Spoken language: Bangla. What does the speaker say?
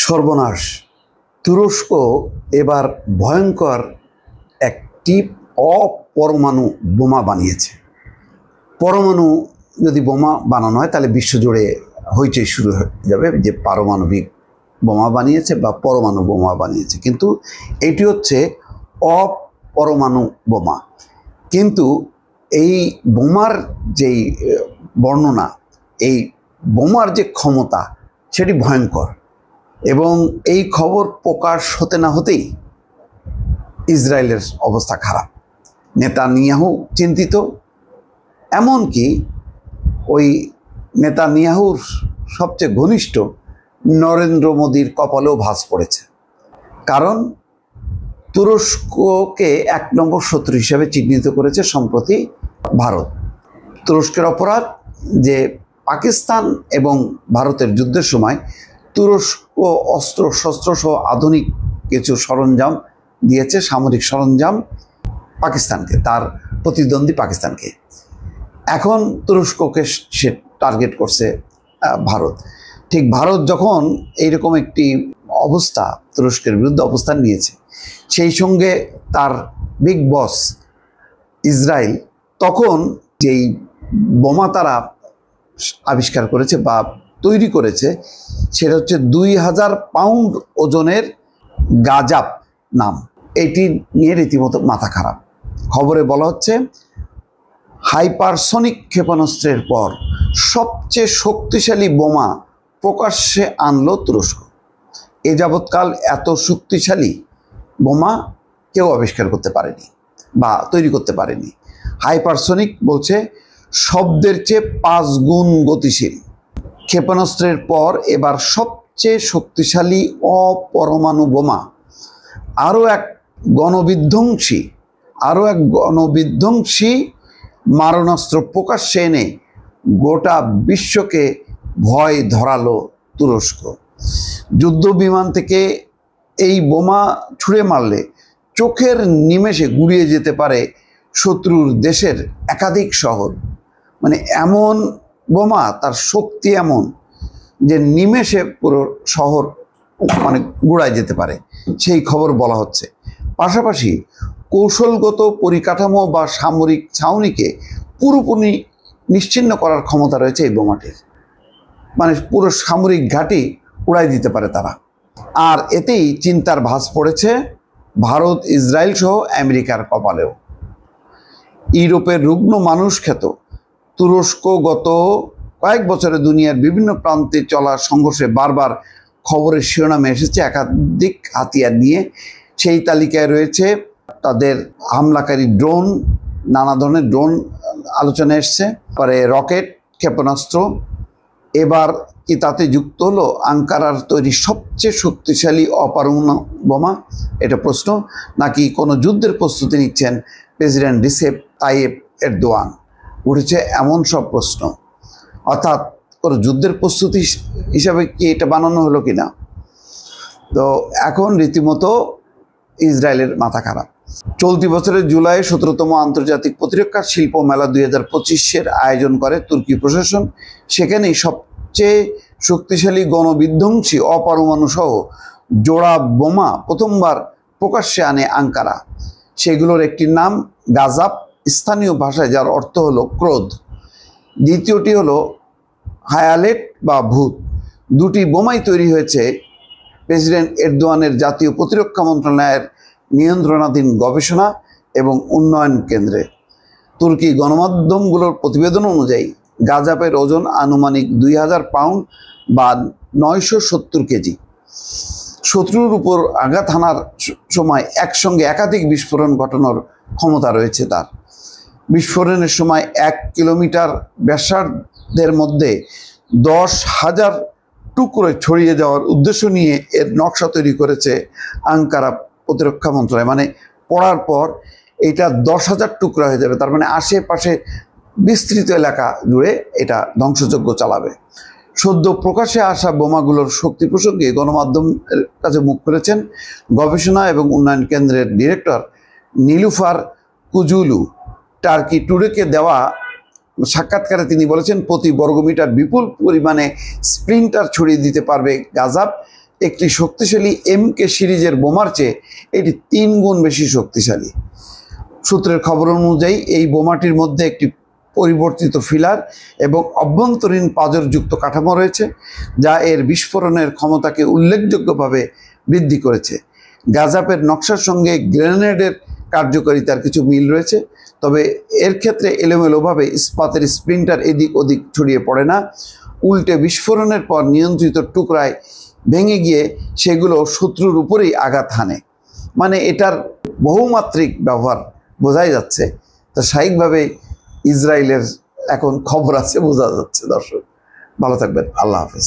সর্বনাশ। তুরস্ক এবার ভয়ঙ্কর একটি অপরমাণু বোমা বানিয়েছে। পরমাণু যদি বোমা বানানো হয় তাহলে বিশ্বজুড়ে হইচই শুরু হয়ে যাবে যে পারমাণবিক বোমা বানিয়েছে বা পরমাণু বোমা বানিয়েছে, কিন্তু এটি হচ্ছে অপরমাণু বোমা। কিন্তু এই বোমার যেই বর্ণনা, এই বোমার যে ক্ষমতা, সেটি ভয়ঙ্কর। এবং এই খবর প্রকাশ হতে না হতেই ইসরায়েলের অবস্থা খারাপ। নেতানিয়াহু চিন্তিত, এমনকি ওই নেতানিয়াহুর সবচেয়ে ঘনিষ্ঠ নরেন্দ্র মোদীর কপালেও ভাঁজ পড়েছে। কারণ তুরস্ককে 1 নম্বর শত্রু হিসেবে চিহ্নিত করেছে সম্প্রতি ভারত। তুরস্কের অপরাধ যে পাকিস্তান এবং ভারতের যুদ্ধের সময় তুরস্ক অস্ত্র শস্ত্র সহ আধুনিক কিছু সরঞ্জাম দিয়েছে, সামরিক সরঞ্জাম পাকিস্তানকে, তার প্রতিদ্বন্দ্বী পাকিস্তানকে। এখন তুরস্ককে সে টার্গেট করছে ভারত। ঠিক ভারত যখন এইরকম একটি অবস্থা, তুরস্কের বিরুদ্ধে অবস্থান নিয়েছে, সেই সঙ্গে তার বিগ বস ইসরায়েল তখন যেই বোমা তারা আবিষ্কার করেছে বা তৈরি করেছে, সেটা হচ্ছে 2000 পাউন্ড ওজনের গাজাপ নাম। এটি নিয়ে রীতিমতো মাথা খারাপ। খবরে বলা হচ্ছে হাইপারসনিক ক্ষেপণাস্ত্রের পর সবচেয়ে শক্তিশালী বোমা প্রকাশ্যে আনলো তুরস্ক। এ যাবৎকাল এত শক্তিশালী বোমা কেউ আবিষ্কার করতে পারেনি বা তৈরি করতে পারেনি। হাইপারসনিক বলছে শব্দের চেয়ে 5 গুণ গতিশীল। ক্ষেপণাস্ত্রের পর এবার সবচেয়ে শক্তিশালী অপরমাণু বোমা আরও এক গণবিধ্বংসী মারণাস্ত্র প্রকাশ্যে এনে গোটা বিশ্বকে ভয় ধরালো তুরস্ক। যুদ্ধ বিমান থেকে এই বোমা ছুঁড়ে মারলে চোখের নিমেষে গুড়িয়ে যেতে পারে শত্রুর দেশের একাধিক শহর। মানে এমন বোমা, তার শক্তি এমন যে নিমেষে পুরো শহর মানে গুড়ায় যেতে পারে, সেই খবর বলা হচ্ছে। পাশাপাশি কৌশলগত পরিকাঠামো বা সামরিক ছাউনিকে পুরোপুরি নিশ্চিহ্ন করার ক্ষমতা রয়েছে এই বোমাটির। মানে পুরো সামরিক ঘাঁটি উড়াই দিতে পারে তারা। আর এতেই চিন্তার ভাঁজ পড়েছে ভারত, ইসরায়েল সহ আমেরিকার কপালেও। ইউরোপের রুগ্ন মানুষ খ্যাত তুরস্ক গত কয়েক বছরে দুনিয়ার বিভিন্ন প্রান্তে চলা সংঘর্ষে বারবার খবরের শিরোনামে এসেছে একাধিক হাতিয়ার নিয়ে। সেই তালিকায় রয়েছে তাদের হামলাকারী ড্রোন, নানা ধরনের ড্রোন আলোচনায় এসছে, পরে রকেট, ক্ষেপণাস্ত্র। এবার কি তাতে যুক্ত হলো আঙ্কারার তৈরি সবচেয়ে শক্তিশালী অপরমাণু বোমা? এটা প্রশ্ন। নাকি কোনো যুদ্ধের প্রস্তুতি নিচ্ছেন প্রেসিডেন্ট রিসেপ তাইয়েপ এরদোয়ান? উঠেছে এমন সব প্রশ্ন। অর্থাৎ কোনো যুদ্ধের প্রস্তুতি হিসাবে কি এটা বানানো হলো কিনা? তো এখন রীতিমতো ইসরায়েলের মাথা খারাপ। চলতি বছরের জুলাই 17তম আন্তর্জাতিক প্রতিরক্ষা শিল্প মেলা 2025-এর আয়োজন করে তুর্কি প্রশাসন। সেখানেই সবচেয়ে শক্তিশালী গণবিধ্বংসী অপরমাণু সহ জোড়া বোমা প্রথমবার প্রকাশ্যে আনে আঙ্কারা। সেগুলোর একটির নাম গাজাপ, স্থানীয় ভাষায় যার অর্থ হলো ক্রোধ। দ্বিতীয়টি হলো হায়ালেট বা ভূত। দুটি বোমাই তৈরি হয়েছে প্রেসিডেন্ট এরদোয়ানের জাতীয় প্রতিরক্ষা মন্ত্রণালয়ের নিয়ন্ত্রণাধীন গবেষণা এবং উন্নয়ন কেন্দ্রে। তুর্কি গণমাধ্যমগুলোর প্রতিবেদন অনুযায়ী গাজাপের ওজন আনুমানিক 2000 পাউন্ড বা 970 কেজি। শত্রুর উপর আঘাত হানার সময় একসঙ্গে একাধিক বিস্ফোরণ ঘটানোর ক্ষমতা রয়েছে তার। বিস্ফোরণের সময় 1 কিলোমিটার ব্যাসার্ধের মধ্যে 10,000 টুকরো ছড়িয়ে যাওয়ার উদ্দেশ্য নিয়ে এর নকশা তৈরি করেছে আঙ্কারা প্রতিরক্ষা মন্ত্রণালয়। মানে পড়ার পর এটা 10,000 টুকরা হয়ে যাবে, তার মানে আশেপাশে বিস্তৃত এলাকা জুড়ে এটা ধ্বংসযজ্ঞ চালাবে। সদ্য প্রকাশে আসা বোমাগুলোর শক্তি প্রসঙ্গে গণমাধ্যমের কাছে মুখ খুলেছেন গবেষণা এবং উন্নয়ন কেন্দ্রের ডিরেক্টর নীলুফার কুজুলু। টার্কি টুডেকে দেওয়া সাক্ষাৎকারে তিনি বলেছেন, প্রতি বর্গমিটার বিপুল পরিমাণে স্প্লিন্টার ছড়িয়ে দিতে পারবে গাজাপ একটি শক্তিশালী MK সিরিজের বোমার চেয়ে এটি 3 গুণ বেশি শক্তিশালী। সূত্রের খবর অনুযায়ী এই বোমাটির মধ্যে একটি পরিবর্তিত ফিলার এবং অভ্যন্তরীণ পাঁজরযুক্ত কাঠামো রয়েছে, যা এর বিস্ফোরণের ক্ষমতাকে উল্লেখযোগ্যভাবে বৃদ্ধি করেছে। গাজাপের নকশার সঙ্গে গ্রেনেডের কার্যকারিতার কিছু মিল রয়েছে, তবে এর ক্ষেত্রে এলোমেলোভাবে ইস্পাতের স্প্লিন্টার এদিক ওদিক ছড়িয়ে পড়ে না, উল্টে বিস্ফোরণের পর নিয়ন্ত্রিত টুকরায় ভেঙে গিয়ে সেগুলো শত্রুর উপরেই আঘাত হানে। মানে এটার বহুমাত্রিক ব্যবহার বোঝাই যাচ্ছে। তো স্বাভাবিকভাবে ইসরায়েলের এখন খবর আছে, বোঝা যাচ্ছে। দর্শক ভালো থাকবেন, আল্লাহ হাফেজ।